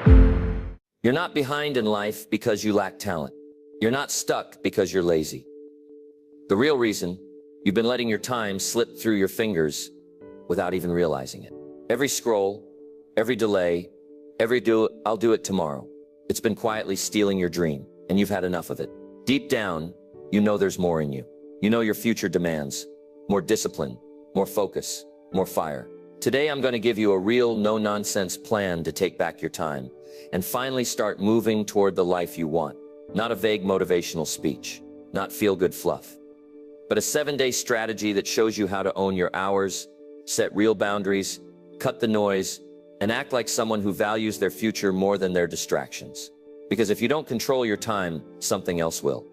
You're not behind in life because you lack talent. You're not stuck because you're lazy. The real reason, you've been letting your time slip through your fingers without even realizing it. Every scroll, every delay, I'll do it tomorrow. It's been quietly stealing your dream, and you've had enough of it. Deep down, you know there's more in you. You know your future demands more discipline, more focus, more fire. Today, I'm going to give you a real, no-nonsense plan to take back your time and finally start moving toward the life you want. Not a vague motivational speech, not feel-good fluff, but a 7-day strategy that shows you how to own your hours, set real boundaries, cut the noise, and act like someone who values their future more than their distractions. Because if you don't control your time, something else will.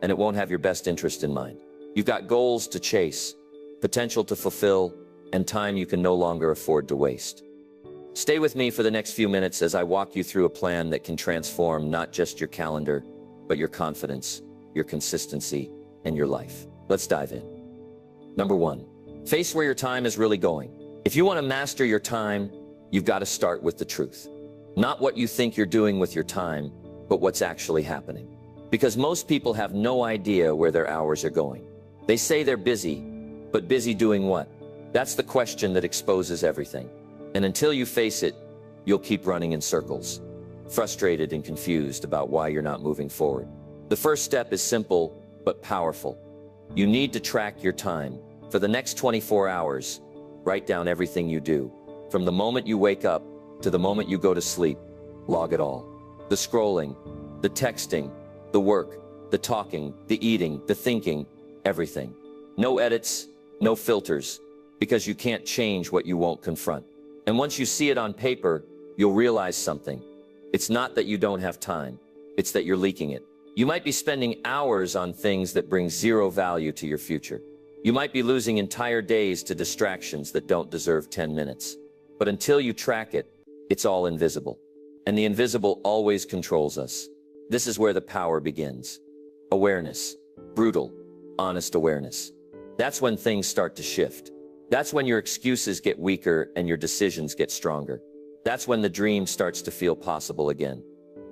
And it won't have your best interest in mind. You've got goals to chase, potential to fulfill, and time you can no longer afford to waste. Stay with me for the next few minutes as I walk you through a plan that can transform not just your calendar, but your confidence, your consistency, and your life. Let's dive in. Number 1, face where your time is really going. If you want to master your time, you've got to start with the truth. Not what you think you're doing with your time, but what's actually happening. Because most people have no idea where their hours are going. They say they're busy, but busy doing what? That's the question that exposes everything. And until you face it, you'll keep running in circles, frustrated and confused about why you're not moving forward. The first step is simple, but powerful. You need to track your time. For the next 24 hours, write down everything you do. From the moment you wake up to the moment you go to sleep, log it all. The scrolling, the texting, the work, the talking, the eating, the thinking, everything. No edits, no filters, because you can't change what you won't confront. And once you see it on paper, you'll realize something. It's not that you don't have time, it's that you're leaking it. You might be spending hours on things that bring zero value to your future. You might be losing entire days to distractions that don't deserve 10 minutes. But until you track it, it's all invisible. And the invisible always controls us. This is where the power begins. Awareness. Brutal, honest awareness. That's when things start to shift. That's when your excuses get weaker and your decisions get stronger. That's when the dream starts to feel possible again.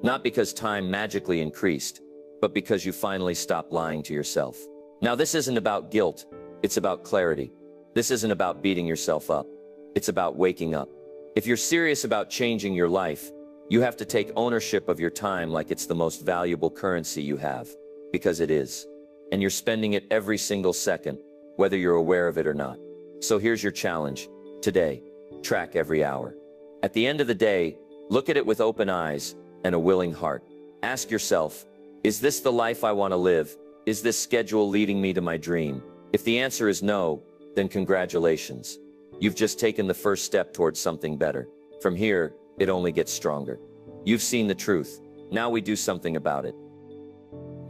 Not because time magically increased, but because you finally stopped lying to yourself. Now, this isn't about guilt. It's about clarity. This isn't about beating yourself up. It's about waking up. If you're serious about changing your life, you have to take ownership of your time like it's the most valuable currency you have. Because it is. And you're spending it every single second, whether you're aware of it or not. So here's your challenge. Today, track every hour. At the end of the day, look at it with open eyes and a willing heart. Ask yourself, is this the life I want to live? Is this schedule leading me to my dream? If the answer is no, then congratulations. You've just taken the first step towards something better. From here, it only gets stronger. You've seen the truth. Now we do something about it.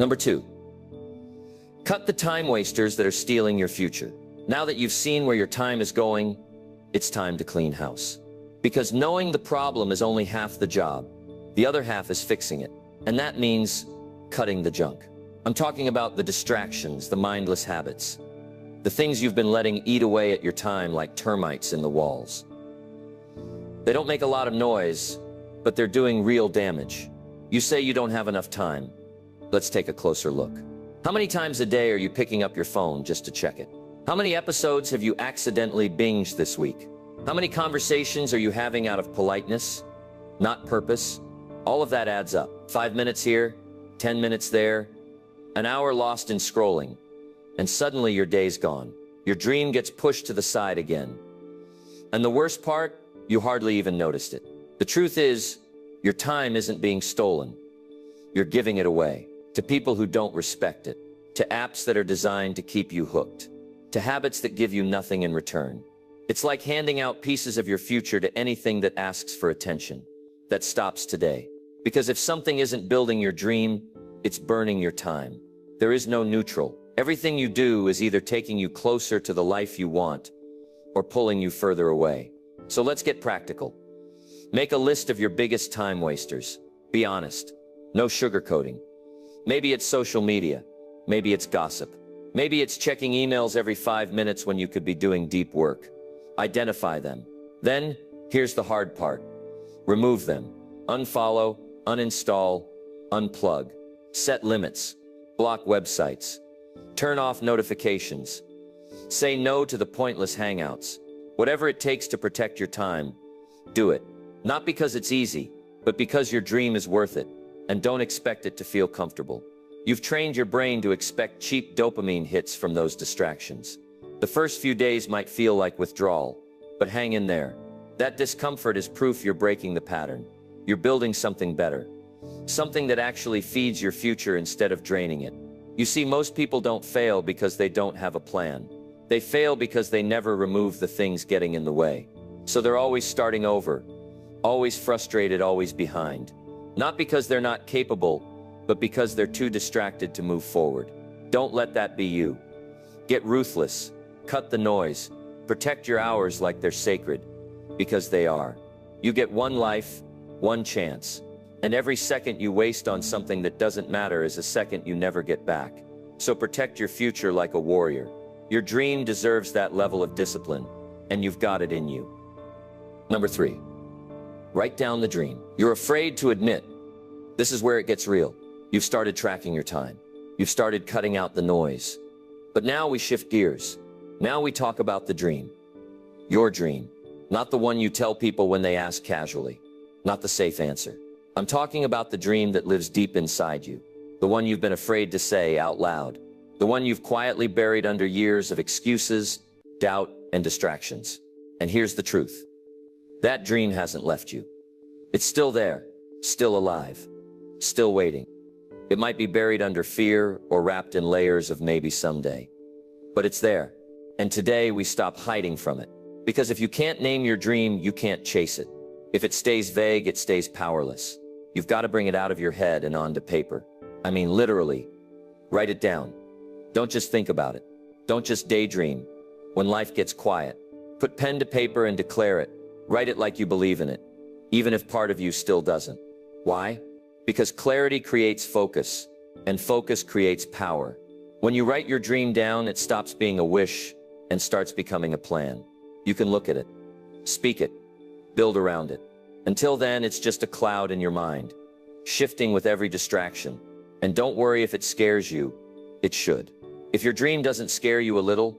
Number 2, cut the time wasters that are stealing your future. Now that you've seen where your time is going, it's time to clean house. Because knowing the problem is only half the job. The other half is fixing it. And that means cutting the junk. I'm talking about the distractions, the mindless habits, the things you've been letting eat away at your time like termites in the walls. They don't make a lot of noise, but they're doing real damage. You say you don't have enough time. Let's take a closer look. How many times a day are you picking up your phone just to check it? How many episodes have you accidentally binged this week? How many conversations are you having out of politeness, not purpose? All of that adds up. 5 minutes here, 10 minutes there, an hour lost in scrolling, and suddenly your day's gone. Your dream gets pushed to the side again. And the worst part, you hardly even noticed it. The truth is, your time isn't being stolen. You're giving it away to people who don't respect it, to apps that are designed to keep you hooked, to habits that give you nothing in return. It's like handing out pieces of your future to anything that asks for attention, that stops today. Because if something isn't building your dream, it's burning your time. There is no neutral. Everything you do is either taking you closer to the life you want or pulling you further away. So let's get practical. Make a list of your biggest time wasters. Be honest. No sugarcoating. Maybe it's social media. Maybe it's gossip. Maybe it's checking emails every 5 minutes when you could be doing deep work. Identify them. Then, here's the hard part. Remove them. Unfollow, uninstall, unplug. Set limits. Block websites. Turn off notifications. Say no to the pointless hangouts. Whatever it takes to protect your time, do it. Not because it's easy, but because your dream is worth it, and don't expect it to feel comfortable. You've trained your brain to expect cheap dopamine hits from those distractions. The first few days might feel like withdrawal, but hang in there. That discomfort is proof you're breaking the pattern. You're building something better. Something that actually feeds your future instead of draining it. You see, most people don't fail because they don't have a plan. They fail because they never remove the things getting in the way. So they're always starting over, always frustrated, always behind. Not because they're not capable, but because they're too distracted to move forward. Don't let that be you. Get ruthless, cut the noise, protect your hours like they're sacred, because they are. You get one life, one chance, and every second you waste on something that doesn't matter is a second you never get back. So protect your future like a warrior. Your dream deserves that level of discipline, and you've got it in you. Number 3, write down the dream. You're afraid to admit. This is where it gets real. You've started tracking your time. You've started cutting out the noise. But now we shift gears. Now we talk about the dream. Your dream. Not the one you tell people when they ask casually. Not the safe answer. I'm talking about the dream that lives deep inside you. The one you've been afraid to say out loud. The one you've quietly buried under years of excuses, doubt, and distractions. And here's the truth. That dream hasn't left you. It's still there, still alive, still waiting. It might be buried under fear or wrapped in layers of maybe someday. But it's there. And today we stop hiding from it. Because if you can't name your dream, you can't chase it. If it stays vague, it stays powerless. You've got to bring it out of your head and onto paper. I mean, literally. Write it down. Don't just think about it. Don't just daydream. When life gets quiet, put pen to paper and declare it. Write it like you believe in it, even if part of you still doesn't. Why? Because clarity creates focus, and focus creates power. When you write your dream down, it stops being a wish and starts becoming a plan. You can look at it, speak it, build around it. Until then, it's just a cloud in your mind, shifting with every distraction. And don't worry if it scares you, it should. If your dream doesn't scare you a little,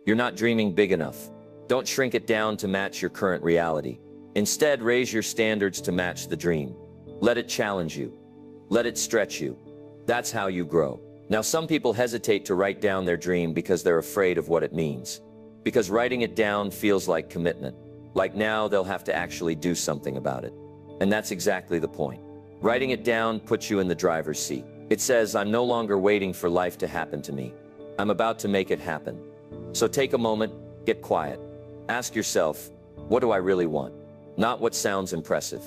you're not dreaming big enough. Don't shrink it down to match your current reality. Instead, raise your standards to match the dream. Let it challenge you. Let it stretch you. That's how you grow. Now, some people hesitate to write down their dream because they're afraid of what it means. Because writing it down feels like commitment. Like now they'll have to actually do something about it. And that's exactly the point. Writing it down puts you in the driver's seat. It says, I'm no longer waiting for life to happen to me. I'm about to make it happen. So take a moment, get quiet. Ask yourself, what do I really want? Not what sounds impressive.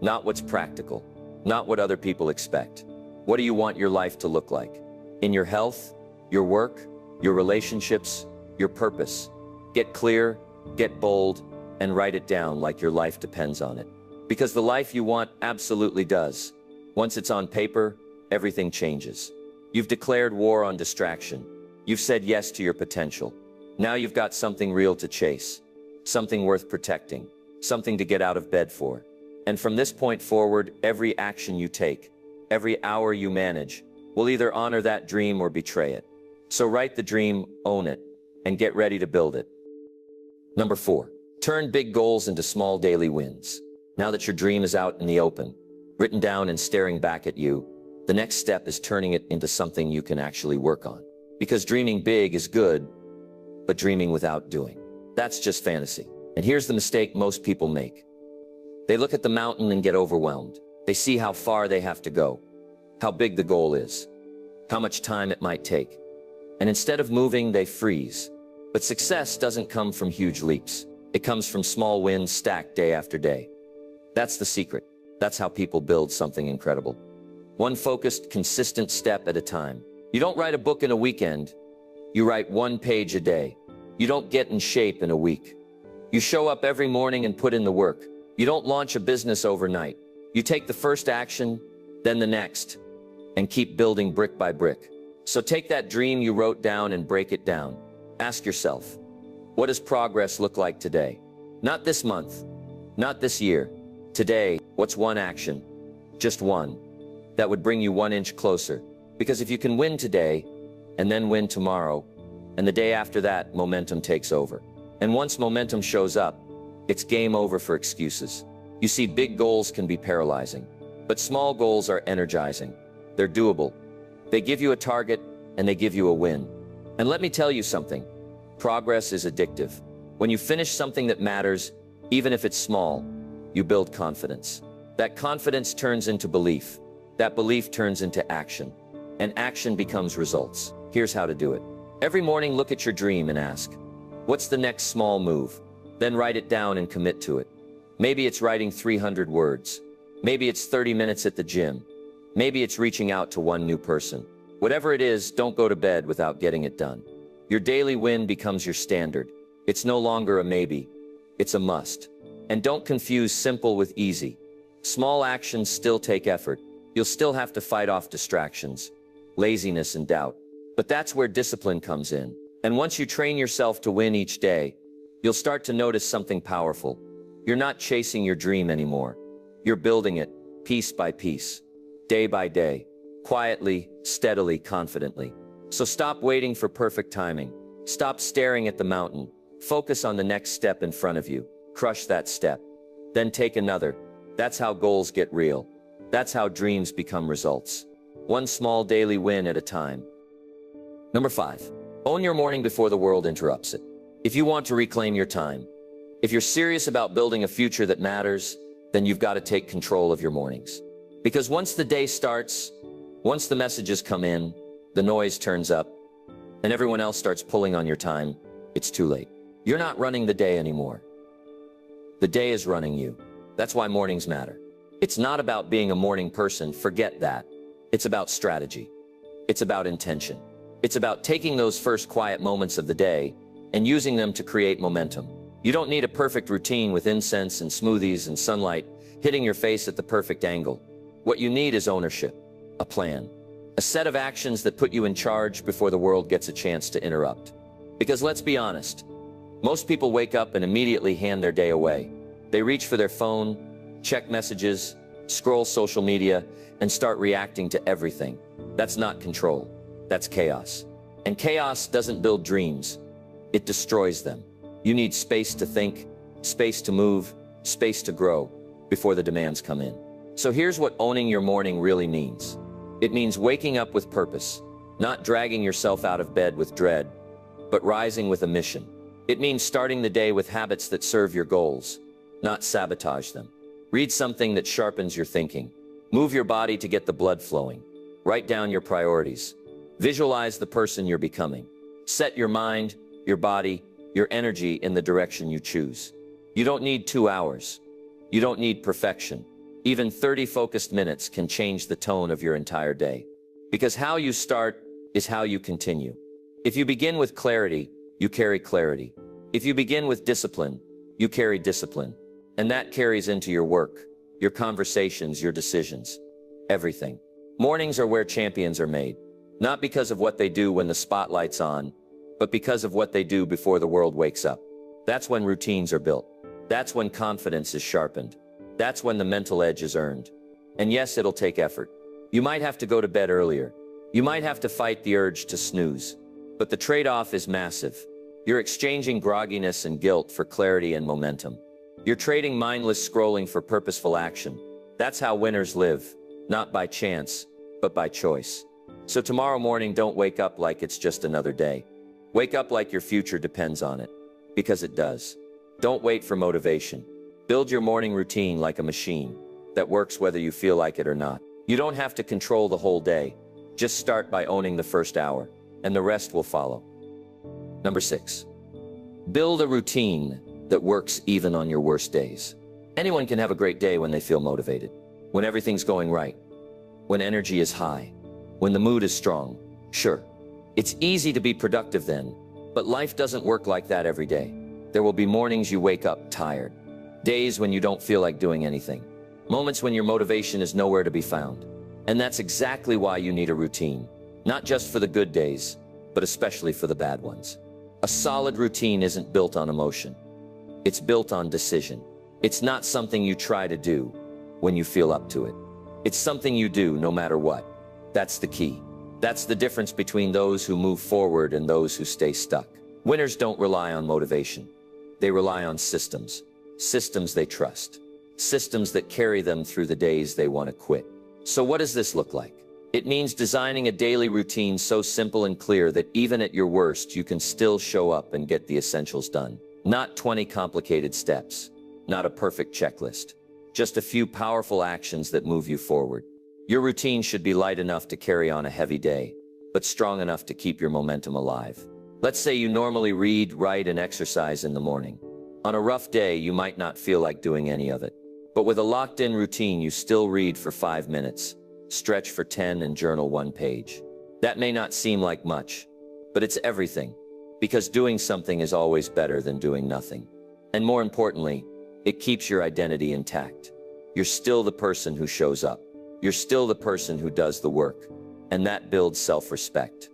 Not what's practical. Not what other people expect. What do you want your life to look like? In your health, your work, your relationships, your purpose. Get clear, get bold, and write it down like your life depends on it. Because the life you want absolutely does. Once it's on paper, everything changes. You've declared war on distraction. You've said yes to your potential. Now you've got something real to chase. Something worth protecting. Something to get out of bed for. And from this point forward, every action you take, every hour you manage, will either honor that dream or betray it. So write the dream, own it, and get ready to build it. Number 4, turn big goals into small daily wins. Now that your dream is out in the open, written down and staring back at you, the next step is turning it into something you can actually work on. Because dreaming big is good, but dreaming without doing, that's just fantasy. And here's the mistake most people make. They look at the mountain and get overwhelmed. They see how far they have to go, how big the goal is, how much time it might take. And instead of moving, they freeze. But success doesn't come from huge leaps. It comes from small wins stacked day after day. That's the secret. That's how people build something incredible. One focused, consistent step at a time. You don't write a book in a weekend. You write 1 page a day. You don't get in shape in a week. You show up every morning and put in the work. You don't launch a business overnight. You take the first action, then the next, and keep building brick by brick. So take that dream you wrote down and break it down. Ask yourself, what does progress look like today? Not this month, not this year, Today, what's one action? Just one. That would bring you 1 inch closer. Because if you can win today, and then win tomorrow, and the day after that, momentum takes over. And once momentum shows up, it's game over for excuses. You see, big goals can be paralyzing, but small goals are energizing. They're doable. They give you a target, and they give you a win. And let me tell you something, progress is addictive. When you finish something that matters, even if it's small, you build confidence. That confidence turns into belief. That belief turns into action. And action becomes results. Here's how to do it. Every morning, look at your dream and ask, what's the next small move? Then write it down and commit to it. Maybe it's writing 300 words. Maybe it's 30 minutes at the gym. Maybe it's reaching out to one new person. Whatever it is, don't go to bed without getting it done. Your daily win becomes your standard. It's no longer a maybe. It's a must. And don't confuse simple with easy. Small actions still take effort. You'll still have to fight off distractions, laziness, and doubt. But that's where discipline comes in. And once you train yourself to win each day, you'll start to notice something powerful. You're not chasing your dream anymore. You're building it, piece by piece, day by day, quietly, steadily, confidently. So stop waiting for perfect timing. Stop staring at the mountain. Focus on the next step in front of you. Crush that step. Then take another. That's how goals get real. That's how dreams become results. One small daily win at a time. Number 5. Own your morning before the world interrupts it. If you want to reclaim your time, if you're serious about building a future that matters, then you've got to take control of your mornings. Because once the day starts, once the messages come in, the noise turns up, and everyone else starts pulling on your time, it's too late. You're not running the day anymore. The day is running you. That's why mornings matter. It's not about being a morning person, forget that. It's about strategy. It's about intention. It's about taking those first quiet moments of the day and using them to create momentum. You don't need a perfect routine with incense and smoothies and sunlight hitting your face at the perfect angle. What you need is ownership, a plan, a set of actions that put you in charge before the world gets a chance to interrupt. Because let's be honest, most people wake up and immediately hand their day away. They reach for their phone, check messages, scroll social media, and start reacting to everything. That's not control. That's chaos. And chaos doesn't build dreams. It destroys them. You need space to think, space to move, space to grow before the demands come in. So here's what owning your morning really means. It means waking up with purpose, not dragging yourself out of bed with dread, but rising with a mission. It means starting the day with habits that serve your goals, not sabotage them. Read something that sharpens your thinking. Move your body to get the blood flowing. Write down your priorities. Visualize the person you're becoming. Set your mind, your body, your energy in the direction you choose. You don't need 2 hours. You don't need perfection. Even 30 focused minutes can change the tone of your entire day. Because how you start is how you continue. If you begin with clarity, you carry clarity. If you begin with discipline, you carry discipline. And that carries into your work, your conversations, your decisions, everything. Mornings are where champions are made. Not because of what they do when the spotlight's on, but because of what they do before the world wakes up. That's when routines are built. That's when confidence is sharpened. That's when the mental edge is earned. And yes, it'll take effort. You might have to go to bed earlier. You might have to fight the urge to snooze. But the trade-off is massive. You're exchanging grogginess and guilt for clarity and momentum. You're trading mindless scrolling for purposeful action. That's how winners live, not by chance, but by choice. So tomorrow morning, don't wake up like it's just another day. Wake up like your future depends on it, because it does. Don't wait for motivation. Build your morning routine like a machine that works whether you feel like it or not. You don't have to control the whole day. Just start by owning the first hour, and the rest will follow. Number 6. Build a routine that works even on your worst days. Anyone can have a great day when they feel motivated, when everything's going right, when energy is high, when the mood is strong. Sure, it's easy to be productive then, but life doesn't work like that every day. There will be mornings you wake up tired, days when you don't feel like doing anything, moments when your motivation is nowhere to be found. And that's exactly why you need a routine, not just for the good days, but especially for the bad ones. A solid routine isn't built on emotion. It's built on decision. It's not something you try to do when you feel up to it. It's something you do no matter what. That's the key. That's the difference between those who move forward and those who stay stuck. Winners don't rely on motivation. They rely on systems. Systems they trust. Systems that carry them through the days they want to quit. So what does this look like? It means designing a daily routine so simple and clear that even at your worst, you can still show up and get the essentials done. Not 20 complicated steps. Not a perfect checklist. Just a few powerful actions that move you forward. Your routine should be light enough to carry on a heavy day, but strong enough to keep your momentum alive. Let's say you normally read, write, and exercise in the morning. On a rough day, you might not feel like doing any of it. But with a locked-in routine, you still read for 5 minutes, stretch for 10, and journal 1 page. That may not seem like much, but it's everything. Because doing something is always better than doing nothing. And more importantly, it keeps your identity intact. You're still the person who shows up. You're still the person who does the work. And that builds self-respect.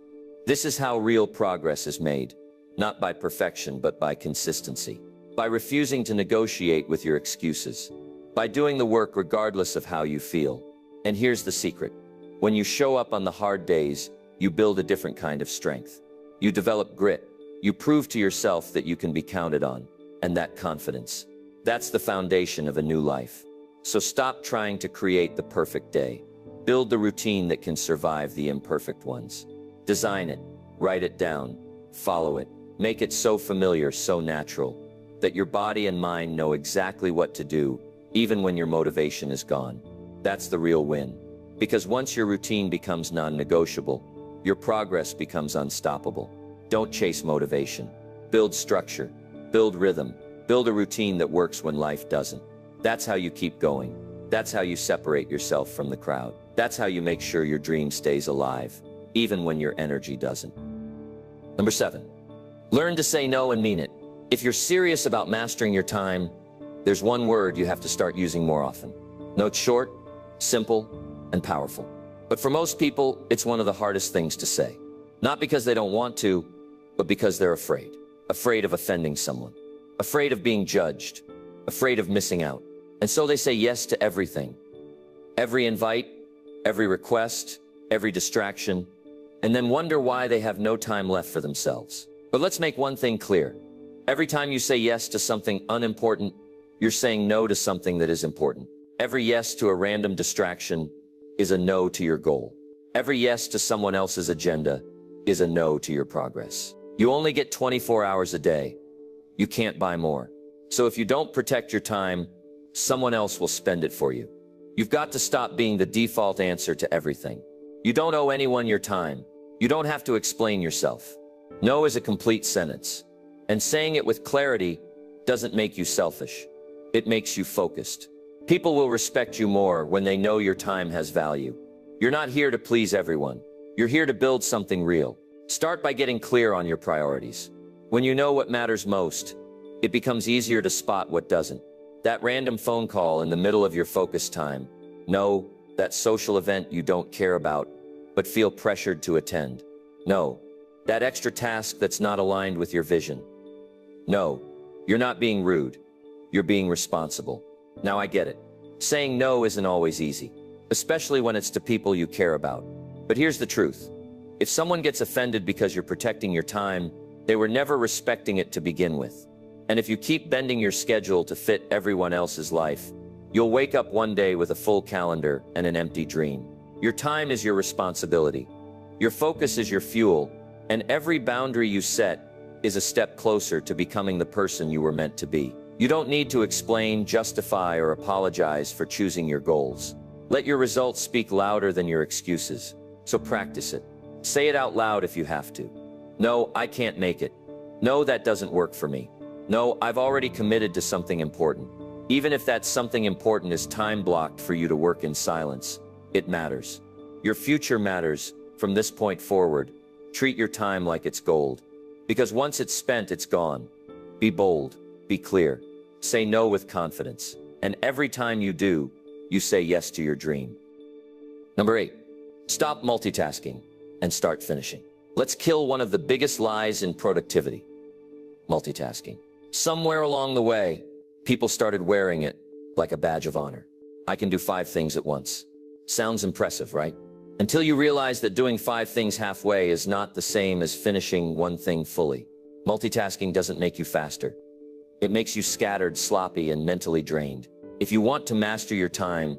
This is how real progress is made. Not by perfection, but by consistency. By refusing to negotiate with your excuses. By doing the work regardless of how you feel. And here's the secret. When you show up on the hard days, you build a different kind of strength. You develop grit. You prove to yourself that you can be counted on. And that confidence. That's the foundation of a new life. So stop trying to create the perfect day. Build the routine that can survive the imperfect ones. Design it. Write it down. Follow it. Make it so familiar, so natural, that your body and mind know exactly what to do, even when your motivation is gone. That's the real win. Because once your routine becomes non-negotiable, your progress becomes unstoppable. Don't chase motivation. Build structure. Build rhythm. Build a routine that works when life doesn't. That's how you keep going. That's how you separate yourself from the crowd. That's how you make sure your dream stays alive, even when your energy doesn't. Number 7, learn to say no and mean it. If you're serious about mastering your time, there's one word you have to start using more often. No, it's short, simple, and powerful. But for most people, it's one of the hardest things to say. Not because they don't want to, but because they're afraid. Afraid of offending someone. Afraid of being judged. Afraid of missing out. And so they say yes to everything. Every invite, every request, every distraction, and then wonder why they have no time left for themselves. But let's make one thing clear. Every time you say yes to something unimportant, you're saying no to something that is important. Every yes to a random distraction is a no to your goal. Every yes to someone else's agenda is a no to your progress. You only get 24 hours a day. You can't buy more. So if you don't protect your time, someone else will spend it for you. You've got to stop being the default answer to everything. You don't owe anyone your time. You don't have to explain yourself. No is a complete sentence. And saying it with clarity doesn't make you selfish. It makes you focused. People will respect you more when they know your time has value. You're not here to please everyone. You're here to build something real. Start by getting clear on your priorities. When you know what matters most, it becomes easier to spot what doesn't. That random phone call in the middle of your focus time. No, that social event you don't care about, but feel pressured to attend. No, that extra task that's not aligned with your vision. No, you're not being rude. You're being responsible. Now I get it. Saying no isn't always easy, especially when it's to people you care about. But here's the truth. If someone gets offended because you're protecting your time, they were never respecting it to begin with. And if you keep bending your schedule to fit everyone else's life, you'll wake up one day with a full calendar and an empty dream. Your time is your responsibility. Your focus is your fuel, and every boundary you set is a step closer to becoming the person you were meant to be. You don't need to explain, justify, or apologize for choosing your goals. Let your results speak louder than your excuses. So practice it. Say it out loud if you have to. No, I can't make it. No, that doesn't work for me. No, I've already committed to something important. Even if that something important is time blocked for you to work in silence, it matters. Your future matters from this point forward. Treat your time like it's gold. Because once it's spent, it's gone. Be bold. Be clear. Say no with confidence. And every time you do, you say yes to your dream. Number 8, stop multitasking and start finishing. Let's kill one of the biggest lies in productivity. Multitasking. Somewhere along the way, People started wearing it like a badge of honor. I can do 5 things at once. Sounds impressive, right? Until you realize that doing 5 things halfway is not the same as finishing one thing fully. Multitasking doesn't make you faster. It makes you scattered, sloppy, and mentally drained. If you want to master your time,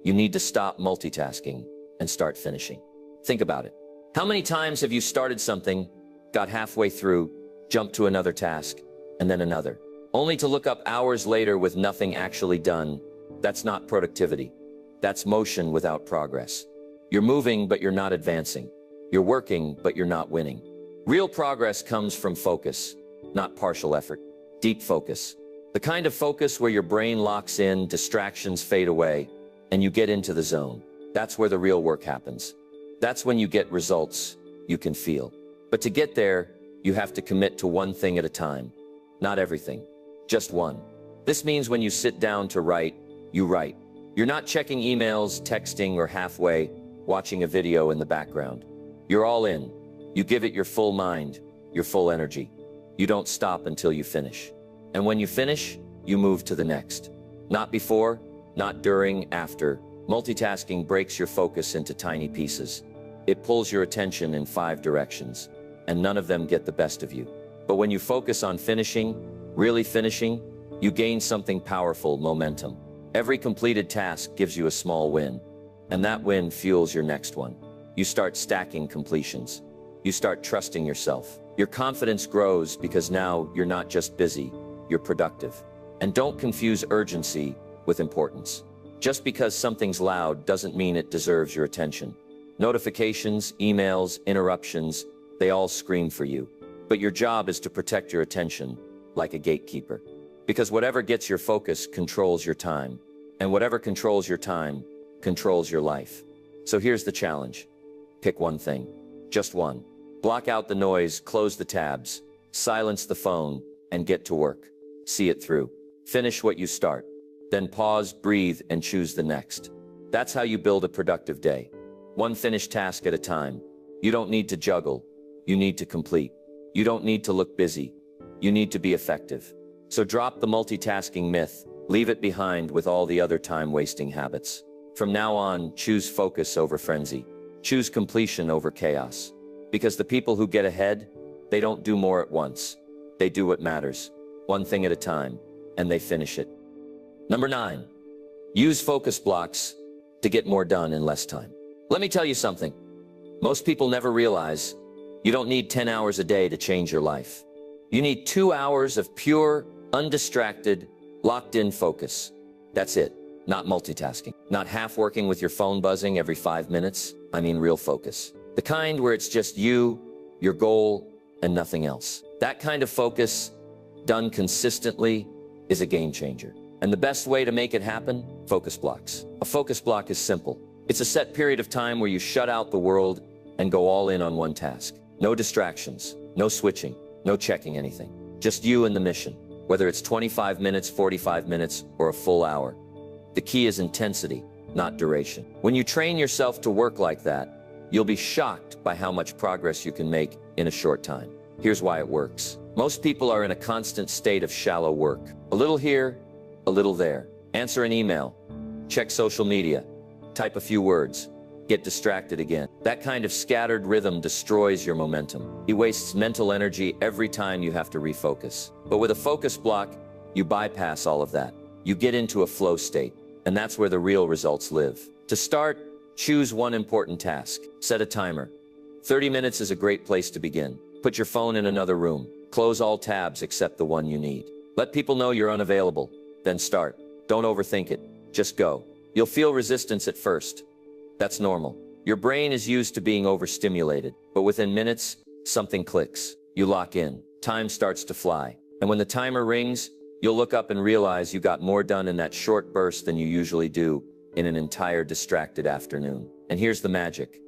you need to stop multitasking and start finishing. Think about it. How many times have you started something, got halfway through, jumped to another task, and then another, only to look up hours later with nothing actually done? That's not productivity. That's motion without progress. You're moving, but you're not advancing. You're working, but you're not winning. Real progress comes from focus, not partial effort. Deep focus. The kind of focus where your brain locks in, distractions fade away, and you get into the zone. That's where the real work happens. That's when you get results you can feel. But to get there, you have to commit to one thing at a time. Not everything, just one. This means when you sit down to write, you write. You're not checking emails, texting, or halfway watching a video in the background. You're all in. You give it your full mind, your full energy. You don't stop until you finish. And when you finish, you move to the next. Not before, not during, after. Multitasking breaks your focus into tiny pieces. It pulls your attention in 5 directions, and none of them get the best of you. But when you focus on finishing, really finishing, you gain something powerful: momentum. Every completed task gives you a small win, and that win fuels your next one. You start stacking completions. You start trusting yourself. Your confidence grows because now you're not just busy, you're productive. And don't confuse urgency with importance. Just because something's loud doesn't mean it deserves your attention. Notifications, emails, interruptions, they all scream for you. But your job is to protect your attention like a gatekeeper. Because whatever gets your focus controls your time. And whatever controls your time controls your life. So here's the challenge. Pick one thing. Just one. Block out the noise, close the tabs, silence the phone, and get to work. See it through. Finish what you start. Then pause, breathe, and choose the next. That's how you build a productive day. One finished task at a time. You don't need to juggle. You need to complete. You don't need to look busy. You need to be effective. So drop the multitasking myth. Leave it behind with all the other time-wasting habits. From now on, choose focus over frenzy. Choose completion over chaos. Because the people who get ahead, they don't do more at once. They do what matters, one thing at a time, and they finish it. Number 9, use focus blocks to get more done in less time. Let me tell you something. Most people never realize you don't need 10 hours a day to change your life. You need 2 hours of pure, undistracted, locked-in focus. That's it. Not multitasking. Not half working with your phone buzzing every 5 minutes. I mean real focus. The kind where it's just you, your goal, and nothing else. That kind of focus, done consistently, is a game changer. And the best way to make it happen? Focus blocks. A focus block is simple. It's a set period of time where you shut out the world and go all in on one task. No distractions, no switching, no checking anything. Just you and the mission. Whether it's 25 minutes, 45 minutes, or a full hour. The key is intensity, not duration. When you train yourself to work like that, you'll be shocked by how much progress you can make in a short time. Here's why it works. Most people are in a constant state of shallow work. A little here, a little there. Answer an email, check social media, type a few words, get distracted again. That kind of scattered rhythm destroys your momentum. It wastes mental energy every time you have to refocus. But with a focus block, you bypass all of that. You get into a flow state, and that's where the real results live. To start, choose one important task. Set a timer. 30 minutes is a great place to begin. Put your phone in another room. Close all tabs except the one you need. Let people know you're unavailable. Then start. Don't overthink it. Just go. You'll feel resistance at first. That's normal. Your brain is used to being overstimulated. But within minutes, something clicks. You lock in. Time starts to fly. And when the timer rings, you'll look up and realize you got more done in that short burst than you usually do in an entire distracted afternoon. And here's the magic.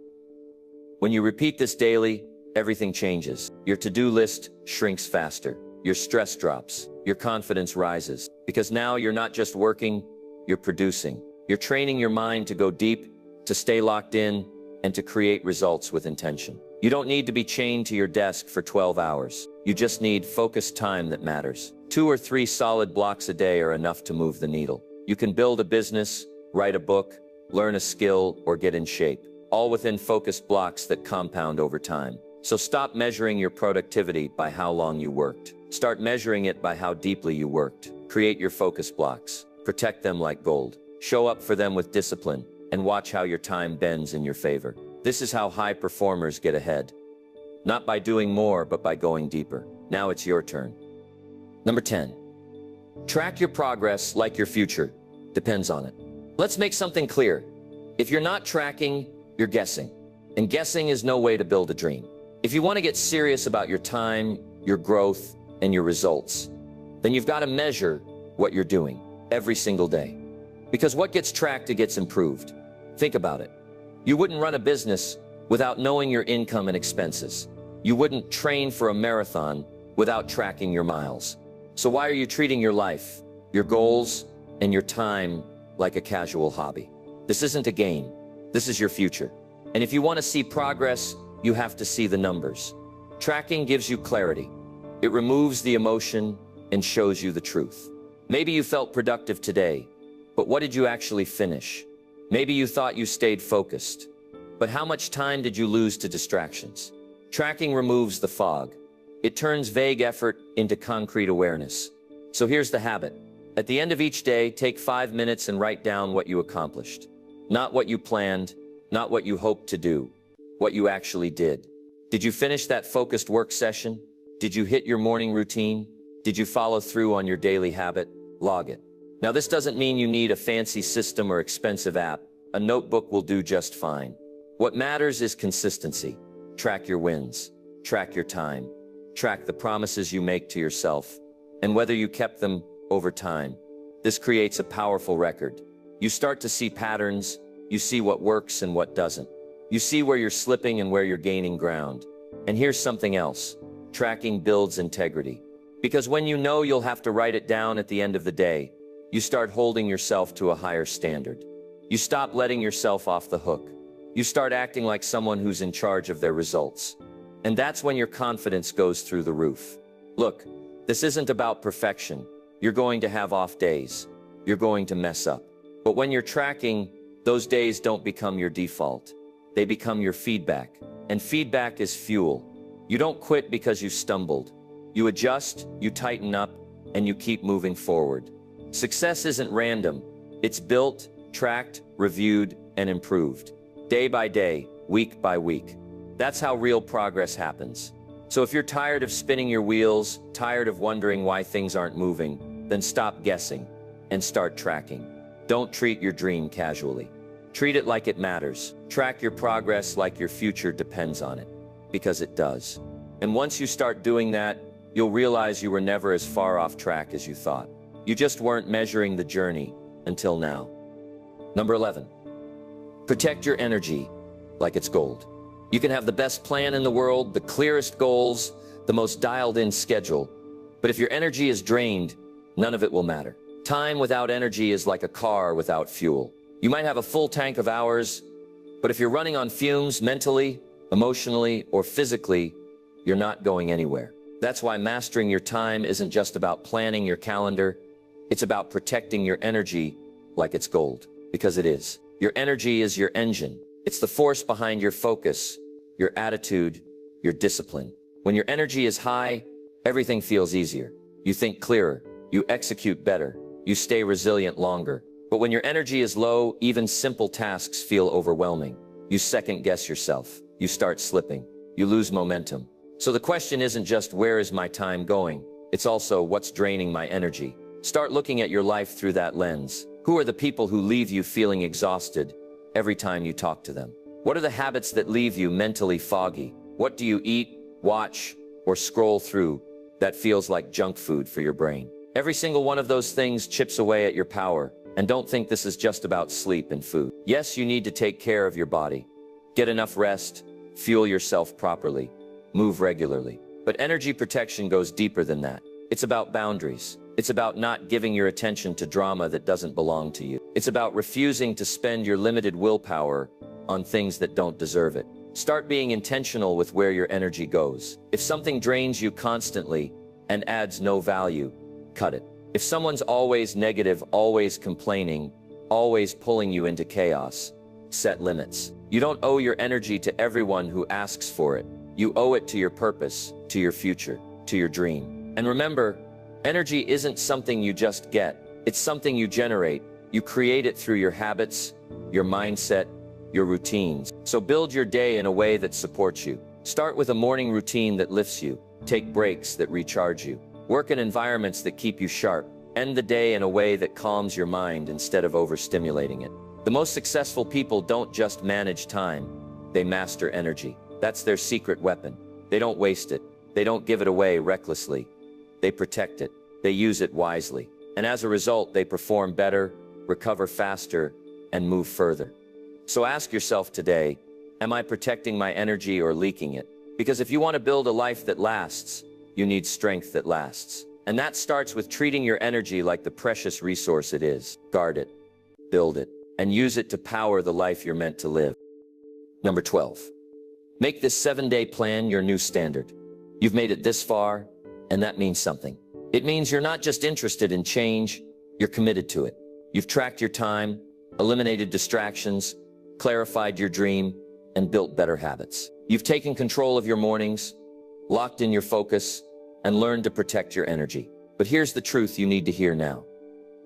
When you repeat this daily, everything changes. Your to-do list shrinks faster. Your stress drops. Your confidence rises. Because now you're not just working, you're producing. You're training your mind to go deep, to stay locked in, and to create results with intention. You don't need to be chained to your desk for 12 hours. You just need focused time that matters. 2 or 3 solid blocks a day are enough to move the needle. You can build a business, write a book, learn a skill, or get in shape, all within focused blocks that compound over time. So stop measuring your productivity by how long you worked. Start measuring it by how deeply you worked. Create your focus blocks. Protect them like gold. Show up for them with discipline, and watch how your time bends in your favor. This is how high performers get ahead. Not by doing more, but by going deeper. Now it's your turn. Number 10. Track your progress like your future depends on it. Let's make something clear. If you're not tracking, you're guessing. And guessing is no way to build a dream. If you want to get serious about your time, your growth, and your results, then you've got to measure what you're doing every single day. Because what gets tracked, it gets improved. Think about it. You wouldn't run a business without knowing your income and expenses. You wouldn't train for a marathon without tracking your miles. So why are you treating your life, your goals, and your time like a casual hobby? This isn't a game. This is your future. And if you want to see progress, you have to see the numbers. Tracking gives you clarity. It removes the emotion and shows you the truth. Maybe you felt productive today, but what did you actually finish? Maybe you thought you stayed focused, but how much time did you lose to distractions? Tracking removes the fog. It turns vague effort into concrete awareness. So here's the habit. At the end of each day, take 5 minutes and write down what you accomplished. Not what you planned, not what you hoped to do, what you actually did. Did you finish that focused work session? Did you hit your morning routine? Did you follow through on your daily habit? Log it. Now, this doesn't mean you need a fancy system or expensive app. A notebook will do just fine. What matters is consistency. Track your wins. Track your time. Track the promises you make to yourself, and whether you kept them over time. This creates a powerful record. You start to see patterns. You see what works and what doesn't. You see where you're slipping and where you're gaining ground. And here's something else. Tracking builds integrity. Because when you know you'll have to write it down at the end of the day, you start holding yourself to a higher standard. You stop letting yourself off the hook. You start acting like someone who's in charge of their results. And that's when your confidence goes through the roof. Look, this isn't about perfection. You're going to have off days. You're going to mess up. But when you're tracking, those days don't become your default. They become your feedback. And feedback is fuel. You don't quit because you stumbled. You adjust, you tighten up, and you keep moving forward. Success isn't random. It's built, tracked, reviewed, and improved. Day by day, week by week. That's how real progress happens. So if you're tired of spinning your wheels, tired of wondering why things aren't moving, then stop guessing and start tracking. Don't treat your dream casually. Treat it like it matters. Track your progress like your future depends on it, because it does. And once you start doing that, you'll realize you were never as far off track as you thought. You just weren't measuring the journey until now. Number 11. Protect your energy like it's gold. You can have the best plan in the world, the clearest goals, the most dialed-in schedule. But if your energy is drained, none of it will matter. Time without energy is like a car without fuel. You might have a full tank of hours, but if you're running on fumes mentally, emotionally, or physically, you're not going anywhere. That's why mastering your time isn't just about planning your calendar. It's about protecting your energy like it's gold, because it is. Your energy is your engine. It's the force behind your focus, your attitude, your discipline. When your energy is high, everything feels easier. You think clearer, you execute better, you stay resilient longer. But when your energy is low, even simple tasks feel overwhelming. You second guess yourself, you start slipping, you lose momentum. So the question isn't just where is my time going? It's also what's draining my energy. Start looking at your life through that lens. Who are the people who leave you feeling exhausted every time you talk to them? What are the habits that leave you mentally foggy? What do you eat, watch, or scroll through that feels like junk food for your brain? Every single one of those things chips away at your power. And don't think this is just about sleep and food. Yes, you need to take care of your body. Get enough rest, fuel yourself properly, move regularly. But energy protection goes deeper than that. It's about boundaries. It's about not giving your attention to drama that doesn't belong to you. It's about refusing to spend your limited willpower on things that don't deserve it. Start being intentional with where your energy goes. If something drains you constantly and adds no value, cut it. If someone's always negative, always complaining, always pulling you into chaos, set limits. You don't owe your energy to everyone who asks for it. You owe it to your purpose, to your future, to your dream. And remember, energy isn't something you just get. It's something you generate. You create it through your habits, your mindset, your routines. So build your day in a way that supports you. Start with a morning routine that lifts you. Take breaks that recharge you. Work in environments that keep you sharp. End the day in a way that calms your mind instead of overstimulating it. The most successful people don't just manage time. They master energy. That's their secret weapon. They don't waste it. They don't give it away recklessly. They protect it. They use it wisely. And as a result, they perform better, recover faster, and move further. So ask yourself today, am I protecting my energy or leaking it? Because if you want to build a life that lasts, you need strength that lasts. And that starts with treating your energy like the precious resource it is. Guard it, build it, and use it to power the life you're meant to live. Number 12. Make this 7-day plan your new standard. You've made it this far, and that means something. It means you're not just interested in change, you're committed to it. You've tracked your time, eliminated distractions, clarified your dream, and built better habits. You've taken control of your mornings, locked in your focus, and learned to protect your energy. But here's the truth you need to hear now.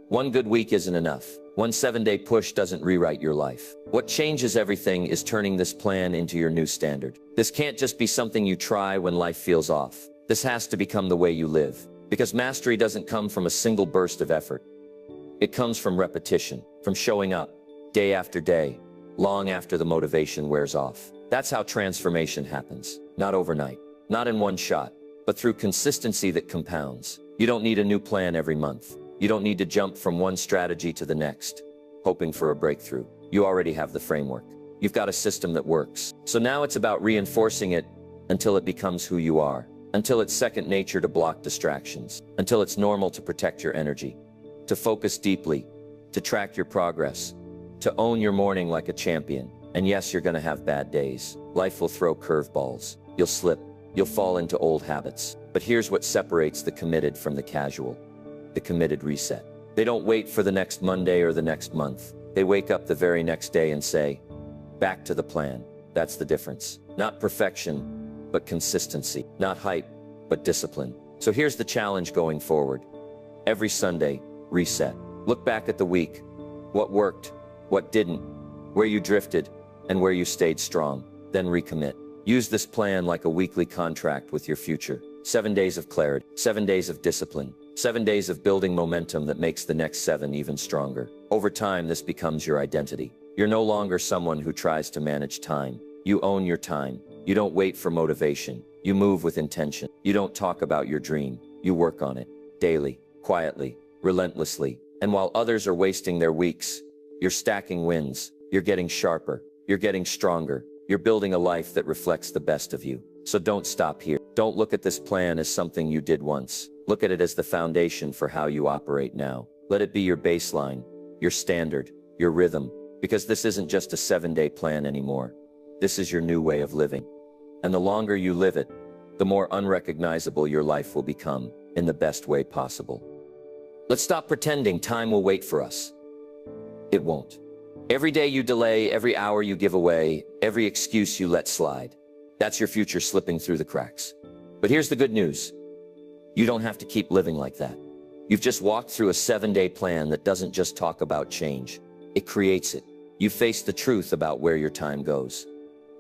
One good week isn't enough. One 7-day push doesn't rewrite your life. What changes everything is turning this plan into your new standard. This can't just be something you try when life feels off. This has to become the way you live. Because mastery doesn't come from a single burst of effort. It comes from repetition, from showing up, day after day, long after the motivation wears off. That's how transformation happens. Not overnight, not in one shot, but through consistency that compounds. You don't need a new plan every month. You don't need to jump from one strategy to the next, hoping for a breakthrough. You already have the framework. You've got a system that works. So now it's about reinforcing it until it becomes who you are, until it's second nature to block distractions, until it's normal to protect your energy, to focus deeply, to track your progress, to own your morning like a champion. And yes, you're gonna have bad days. Life will throw curveballs. You'll slip. You'll fall into old habits. But here's what separates the committed from the casual. The committed reset. They don't wait for the next Monday or the next month. They wake up the very next day and say, back to the plan. That's the difference. Not perfection, but consistency. Not hype, but discipline. So here's the challenge going forward. Every Sunday, reset. Look back at the week. What worked, what didn't, where you drifted, and where you stayed strong. Then recommit. Use this plan like a weekly contract with your future. 7 days of clarity, 7 days of discipline, 7 days of building momentum that makes the next 7 even stronger. Over time, this becomes your identity. You're no longer someone who tries to manage time. You own your time. You don't wait for motivation. You move with intention. You don't talk about your dream. You work on it daily, quietly, relentlessly. And while others are wasting their weeks, you're stacking wins. You're getting sharper. You're getting stronger. You're building a life that reflects the best of you. So don't stop here. Don't look at this plan as something you did once. Look at it as the foundation for how you operate now. Let it be your baseline, your standard, your rhythm, because this isn't just a 7-day plan anymore. This is your new way of living. And the longer you live it, the more unrecognizable your life will become in the best way possible. Let's stop pretending time will wait for us. It won't. Every day you delay, every hour you give away, every excuse you let slide, that's your future slipping through the cracks. But here's the good news. You don't have to keep living like that. You've just walked through a 7-day plan that doesn't just talk about change. It creates it. You've faced the truth about where your time goes.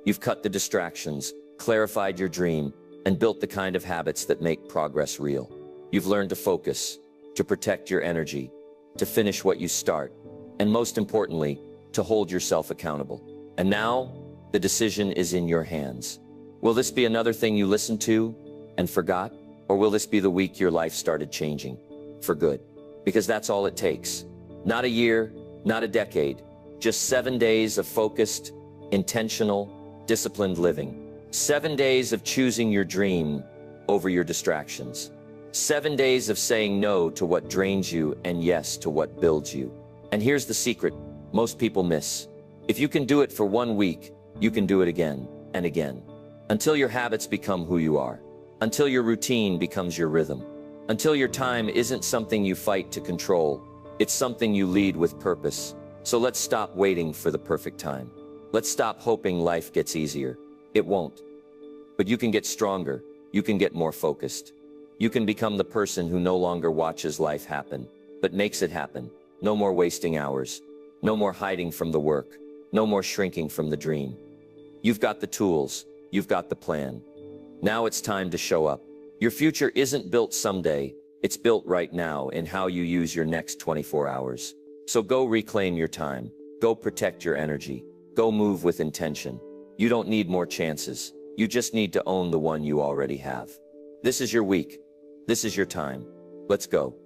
You've cut the distractions, clarified your dream, and built the kind of habits that make progress real. You've learned to focus, to protect your energy, to finish what you start, and most importantly, to hold yourself accountable. And now, the decision is in your hands. Will this be another thing you listened to and forgot? Or will this be the week your life started changing for good? Because that's all it takes. Not a year, not a decade, just 7 days of focused, intentional, disciplined living. 7 days of choosing your dream over your distractions. 7 days of saying no to what drains you and yes to what builds you. And here's the secret most people miss. If you can do it for 1 week, you can do it again and again, until your habits become who you are, until your routine becomes your rhythm, Until your time isn't something you fight to control, it's something you lead with purpose. So let's stop waiting for the perfect time. Let's stop hoping life gets easier. It won't. But you can get stronger. You can get more focused. You can become the person who no longer watches life happen, but makes it happen. No more wasting hours. No more hiding from the work. No more shrinking from the dream. You've got the tools. You've got the plan. Now it's time to show up. Your future isn't built someday. It's built right now in how you use your next 24 hours. So go reclaim your time. Go protect your energy. Go move with intention. You don't need more chances. You just need to own the one you already have. This is your week. This is your time. Let's go.